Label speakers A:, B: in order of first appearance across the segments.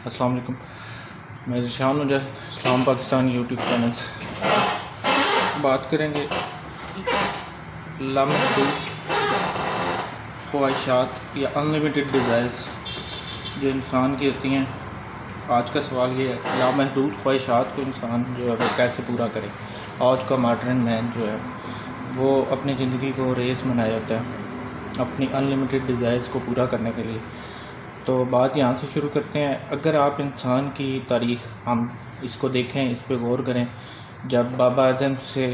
A: السلام علیکم. میں ذیشان ہوں اسلام پاکستان یوٹیوب چینل سے بات کریں گے لامحدود خواہشات یا انلمیٹڈ ڈیزائرز جو انسان کی ہوتی ہیں. آج کا سوال یہ ہے لامحدود خواہشات کو انسان جو ہے وہ کیسے پورا کرے. آج کا ماڈرن مین جو ہے وہ اپنی زندگی کو ریس بنایا ہوتا ہے اپنی انلمیٹڈ ڈیزائرز کو پورا کرنے کے لیے. تو بات یہاں سے شروع کرتے ہیں. اگر آپ انسان کی تاریخ ہم اس کو دیکھیں، اس پہ غور کریں، جب بابا آدم سے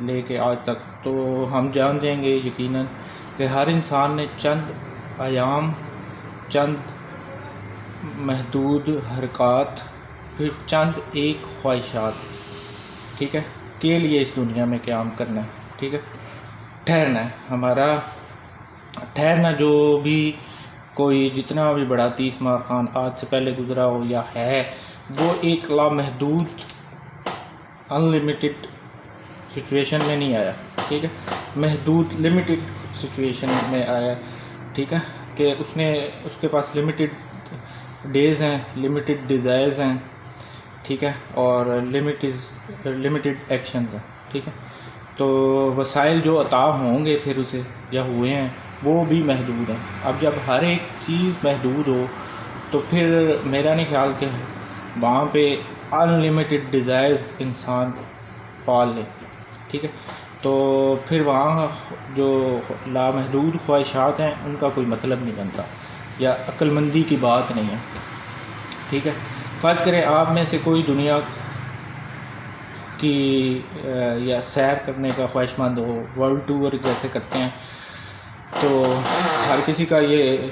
A: لے کے آج تک، تو ہم جان جائیں گے یقیناً کہ ہر انسان نے چند ایام، چند محدود حرکات، پھر چند ایک خواہشات، ٹھیک ہے، کے لیے اس دنیا میں قیام کرنا ہے. ٹھیک ہے، ٹھہرنا ہے. ہمارا ٹھہرنا جو بھی کوئی جتنا بھی بڑا 30 ماہ خان آج سے پہلے گزرا ہو یا ہے، وہ ایک لامحدود انلمیٹڈ سچویشن میں نہیں آیا. ٹھیک ہے، محدود لمیٹڈ سچویشن میں آیا. ٹھیک ہے، کہ اس کے پاس لمیٹڈ ڈیز ہیں، لمیٹڈ ڈیزائرز ہیں. ٹھیک ہے، اور لمیٹڈ ایکشنز ہیں. ٹھیک ہے، تو وسائل جو عطا ہوں گے پھر اسے یا ہوئے ہیں وہ بھی محدود ہیں. اب جب ہر ایک چیز محدود ہو تو پھر میرا نہیں خیال کہ وہاں پہ انلمیٹڈ ڈیزائرز انسان پال لے. ٹھیک ہے، تو پھر وہاں جو لامحدود خواہشات ہیں ان کا کوئی مطلب نہیں بنتا یا عقل مندی کی بات نہیں ہے. ٹھیک ہے، فرض کریں آپ میں سے کوئی دنیا کی یا سیر کرنے کا خواہش مند ہو، ورلڈ ٹور جیسے کرتے ہیں، تو ہر کسی کا یہ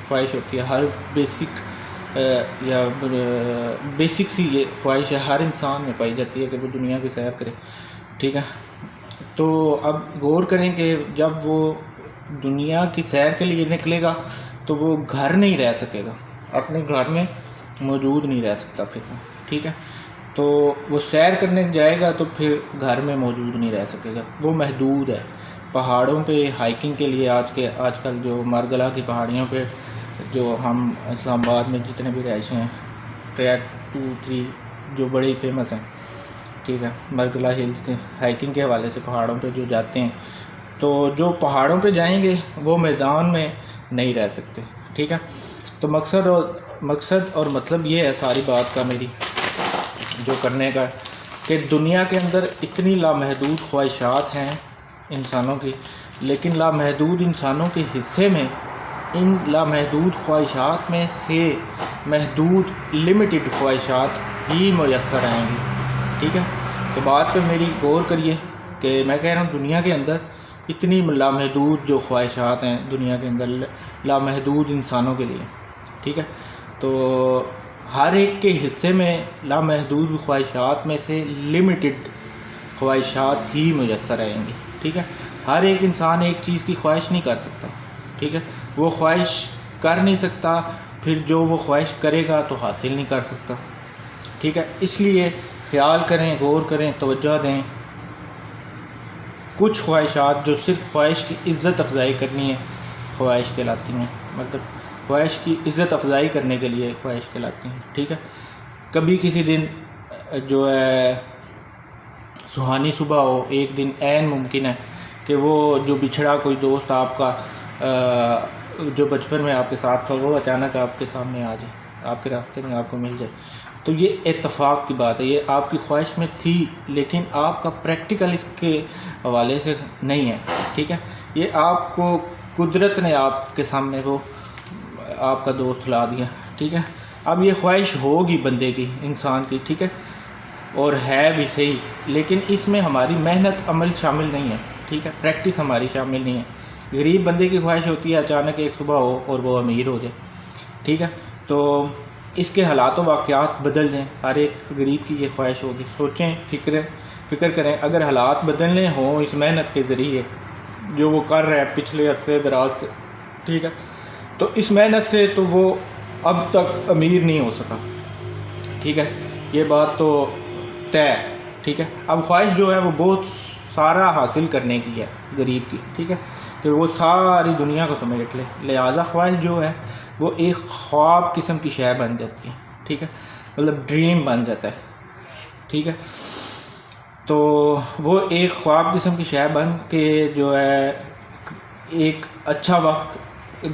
A: خواہش ہوتی ہے. ہر بیسک سی یہ خواہش ہے ہر انسان میں پائی جاتی ہے کہ وہ دنیا کی سیر کرے. ٹھیک ہے، تو اب غور کریں کہ جب وہ دنیا کی سیر کے لیے نکلے گا تو وہ گھر نہیں رہ سکے گا، اپنے گھر میں موجود نہیں رہ سکتا پھر. ٹھیک ہے، تو وہ سیر کرنے جائے گا تو پھر گھر میں موجود نہیں رہ سکے گا، وہ محدود ہے. پہاڑوں پہ ہائکنگ کے لیے آج کل جو مرگلا کی پہاڑیوں پہ جو ہم اسلام آباد میں جتنے بھی رہائشیں ہیں، ٹریک 2-3 جو بڑی فیمس ہیں. ٹھیک ہے، مرگلا ہلز کے ہائکنگ کے حوالے سے پہاڑوں پہ جو جاتے ہیں، تو جو پہاڑوں پہ جائیں گے وہ میدان میں نہیں رہ سکتے. ٹھیک ہے، تو مقصد اور مطلب یہ ہے ساری بات کا میری جو کرنے کا، کہ دنیا کے اندر اتنی لامحدود خواہشات ہیں انسانوں کی، لیکن لامحدود انسانوں کے حصے میں ان لامحدود خواہشات میں سے محدود لمیٹڈ خواہشات ہی میسر آئیں گی. ٹھیک ہے، تو بات پہ میری غور کریے کہ میں کہہ رہا ہوں دنیا کے اندر اتنی لامحدود جو خواہشات ہیں دنیا کے اندر لامحدود انسانوں کے لیے. ٹھیک ہے، تو ہر ایک کے حصے میں لامحدود خواہشات میں سے لمیٹڈ خواہشات ہی میسر آئیں گی. ٹھیک ہے، ہر ایک انسان ایک چیز کی خواہش نہیں کر سکتا. ٹھیک ہے، وہ خواہش کر نہیں سکتا، پھر جو وہ خواہش کرے گا تو حاصل نہیں کر سکتا. ٹھیک ہے، اس لیے خیال کریں، غور کریں، توجہ دیں. کچھ خواہشات جو صرف خواہش کی عزت افزائی کرنی ہے خواہش کہلاتی ہیں، مطلب خواہش کی عزت افزائی کرنے کے لیے خواہش کہلاتی ہیں. ٹھیک ہے، کبھی کسی دن جو ہے سہانی صبح ہو، ایک دن عین ممکن ہے کہ وہ جو بچھڑا کوئی دوست آپ کا جو بچپن میں آپ کے ساتھ تھا وہ اچانک آپ کے سامنے آ جائے، آپ کے راستے میں آپ کو مل جائے. تو یہ اتفاق کی بات ہے، یہ آپ کی خواہش میں تھی لیکن آپ کا پریکٹیکل اس کے حوالے سے نہیں ہے. ٹھیک ہے، یہ آپ کو قدرت نے آپ کے سامنے وہ آپ کا دوست لا دیا. ٹھیک ہے، اب یہ خواہش ہوگی بندے کی، انسان کی. ٹھیک ہے، اور ہے بھی صحیح، لیکن اس میں ہماری محنت عمل شامل نہیں ہے. ٹھیک ہے، پریکٹس ہماری شامل نہیں ہے. غریب بندے کی خواہش ہوتی ہے اچانک ایک صبح ہو اور وہ امیر ہو جائے. ٹھیک ہے، تو اس کے حالات و واقعات بدل جائیں، ہر ایک غریب کی یہ خواہش ہوگی. سوچیں، فکر کریں، اگر حالات بدلنے ہوں اس محنت کے ذریعے جو وہ کر رہا ہے پچھلے عرصے دراز سے، ٹھیک ہے، تو اس محنت سے تو وہ اب تک امیر نہیں ہو سکا. ٹھیک ہے، یہ بات تو طے. ٹھیک ہے، اب خواہش جو ہے وہ بہت سارا حاصل کرنے کی ہے غریب کی. ٹھیک ہے، کہ وہ ساری دنیا کو سمیٹ لے. لہٰذا خواہش جو ہے وہ ایک خواب قسم کی شے بن جاتی ہے. ٹھیک ہے, مطلب ڈریم بن جاتا ہے. ٹھیک ہے, تو وہ ایک خواب قسم کی شے بن کے جو ہے ایک اچھا وقت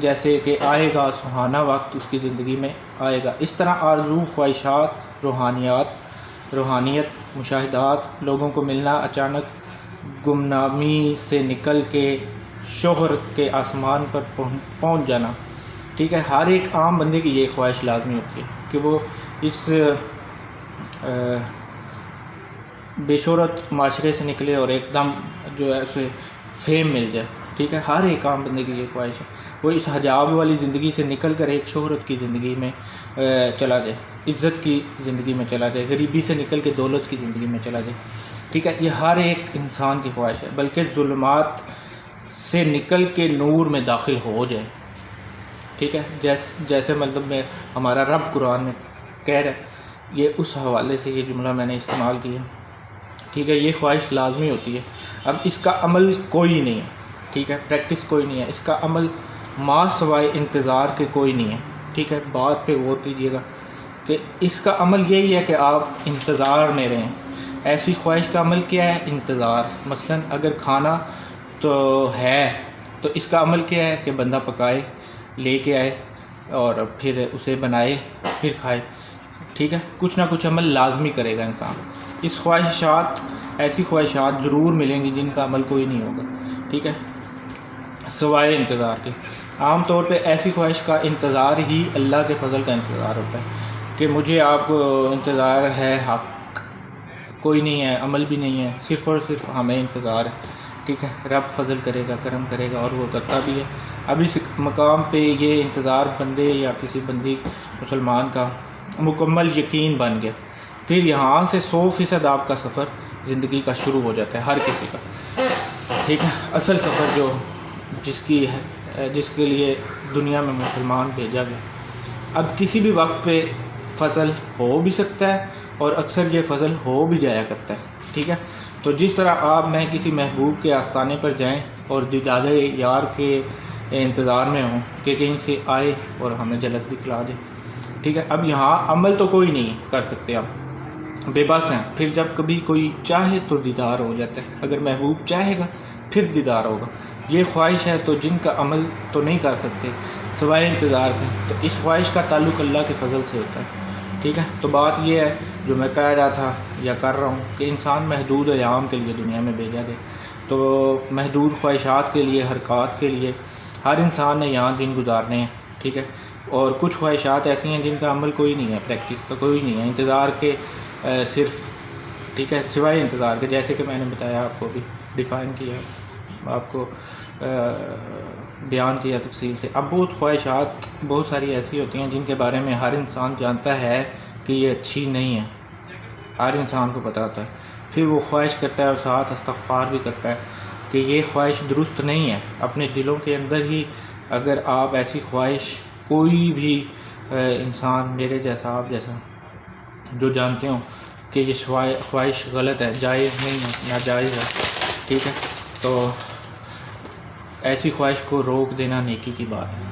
A: جیسے کہ آئے گا, سہانا وقت اس کی زندگی میں آئے گا. اس طرح آرزو, خواہشات, روحانیت, مشاہدات, لوگوں کو ملنا, اچانک گمنامی سے نکل کے شہرت کے آسمان پر پہنچ جانا. ٹھیک ہے, ہر ایک عام بندے کی یہ خواہش لازمی ہوتی ہے کہ وہ اس بے شہرت معاشرے سے نکلے اور ایک دم جو ہے اسے فیم مل جائے. ٹھیک ہے, ہر ایک عام بندے کی یہ خواہش ہے وہ اس حجاب والی زندگی سے نکل کر ایک شہرت کی زندگی میں چلا جائے, عزت کی زندگی میں چلا جائے, غریبی سے نکل کے دولت کی زندگی میں چلا جائے. ٹھیک ہے, یہ ہر ایک انسان کی خواہش ہے, بلکہ ظلمات سے نکل کے نور میں داخل ہو جائے. ٹھیک ہے, جیسے مطلب میں ہمارا رب قرآن میں کہہ رہا ہے, یہ اس حوالے سے یہ جملہ میں نے استعمال کیا. ٹھیک ہے, یہ خواہش لازمی ہوتی ہے. اب اس کا عمل کوئی نہیں ہے. ٹھیک ہے, پریکٹس کوئی نہیں ہے, اس کا عمل ما سوائے انتظار کے کوئی نہیں ہے. ٹھیک ہے, بات پہ غور کیجیے گا کہ اس کا عمل یہی ہے کہ آپ انتظار میں رہیں. ایسی خواہش کا عمل کیا ہے؟ انتظار. مثلا اگر کھانا تو ہے تو اس کا عمل کیا ہے کہ بندہ پکائے, لے کے آئے اور پھر اسے بنائے, پھر کھائے. ٹھیک ہے, کچھ نہ کچھ عمل لازمی کرے گا انسان. ایسی خواہشات ضرور ملیں گی جن کا عمل کوئی نہیں ہوگا. ٹھیک ہے, سوائے انتظار کے. عام طور پہ ایسی خواہش کا انتظار ہی اللہ کے فضل کا انتظار ہوتا ہے کہ مجھے آپ کو انتظار ہے, حق کوئی نہیں ہے, عمل بھی نہیں ہے, صرف اور صرف ہمیں انتظار ہے. ٹھیک ہے, رب فضل کرے گا, کرم کرے گا, اور وہ کرتا بھی ہے. اب اس مقام پہ یہ انتظار بندے یا کسی بندی مسلمان کا مکمل یقین بن گیا. پھر یہاں سے 100% آپ کا سفر زندگی کا شروع ہو جاتا ہے, ہر کسی کا. ٹھیک ہے, اصل سفر جو جس کے لیے دنیا میں مسلمان بھیجا گیا. اب کسی بھی وقت پہ فضل ہو بھی سکتا ہے اور اکثر یہ فضل ہو بھی جایا کرتا ہے. ٹھیک ہے, تو جس طرح آپ میں کسی محبوب کے آستانے پر جائیں اور دیدار یار کے انتظار میں ہوں کہ کہیں سے آئے اور ہمیں جھلک دکھلا دے. ٹھیک ہے, اب یہاں عمل تو کوئی نہیں کر سکتے, آپ بے بس ہیں. پھر جب کبھی کوئی چاہے تو دیدار ہو جاتا ہے, اگر محبوب چاہے گا پھر دیدار ہوگا. یہ خواہش ہے تو جن کا عمل تو نہیں کر سکتے سوائے انتظار کے, تو اس خواہش کا تعلق اللہ کے فضل سے ہوتا ہے. ٹھیک ہے, تو بات یہ ہے جو میں کہہ رہا تھا یا کر رہا ہوں کہ انسان محدود ایام کے لیے دنیا میں بھیجا گیا. تو محدود خواہشات کے لیے, حرکات کے لیے ہر انسان نے یہاں دن گزارنے ہیں. ٹھیک ہے, اور کچھ خواہشات ایسی ہیں جن کا عمل کوئی نہیں ہے, پریکٹس کا کوئی نہیں ہے, انتظار کے صرف. ٹھیک ہے, سوائے انتظار کے, جیسے کہ میں نے بتایا, آپ کو بھی ڈیفائن کیا, آپ کو بیان کیا تفصیل سے. اب بہت ساری ایسی ہوتی ہیں جن کے بارے میں ہر انسان جانتا ہے کہ یہ اچھی نہیں ہے, ہر انسان کو پتہ ہوتا ہے. پھر وہ خواہش کرتا ہے اور ساتھ استغفار بھی کرتا ہے کہ یہ خواہش درست نہیں ہے. اپنے دلوں کے اندر ہی اگر آپ ایسی خواہش, کوئی بھی انسان میرے جیسا, آپ جیسا, جو جانتے ہوں کہ یہ خواہش غلط ہے, جائز نہیں ہے, ناجائز ہے. ٹھیک ہے, تو ایسی خواہش کو روک دینا نیکی کی بات ہے.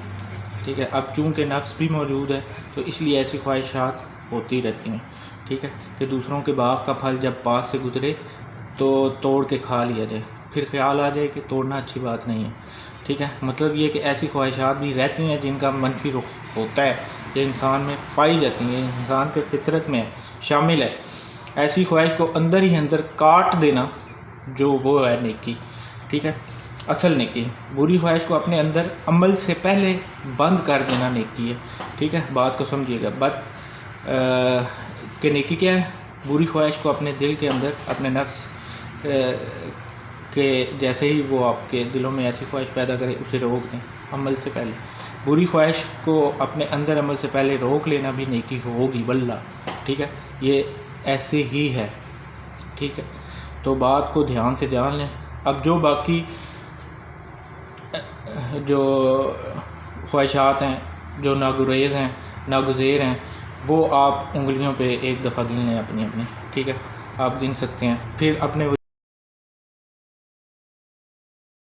A: ٹھیک ہے, اب چونکہ نفس بھی موجود ہے تو اس لیے ایسی خواہشات ہوتی رہتی ہیں. ٹھیک ہے, کہ دوسروں کے باغ کا پھل جب پاس سے گزرے تو توڑ کے کھا لیا جائے, پھر خیال آ جائے کہ توڑنا اچھی بات نہیں ہے. ٹھیک ہے, مطلب یہ کہ ایسی خواہشات بھی رہتی ہیں جن کا منفی رخ ہوتا ہے, یہ انسان میں پائی جاتی ہیں, یہ انسان کے فطرت میں شامل ہے. ایسی خواہش کو اندر ہی اندر کاٹ دینا جو وہ ہے نیکی. ٹھیک ہے, اصل نیکی. بری خواہش کو اپنے اندر عمل سے پہلے بند کر دینا نیکی ہے. ٹھیک ہے, بات کو سمجھیے گا. کہ نیکی کیا ہے؟ بری خواہش کو اپنے دل کے اندر, اپنے نفس کہ جیسے ہی وہ آپ کے دلوں میں ایسی خواہش پیدا کرے اسے روک دیں عمل سے پہلے. بری خواہش کو اپنے اندر عمل سے پہلے روک لینا بھی نیکی ہوگی واللہ. ٹھیک ہے, یہ ایسے ہی ہے. ٹھیک ہے, تو بات کو دھیان سے جان لیں. اب جو باقی جو خواہشات ہیں, جو ناگزیر ہیں, وہ آپ انگلیوں پہ ایک دفعہ گن لیں اپنی. ٹھیک ہے, آپ گن سکتے ہیں. پھر اپنے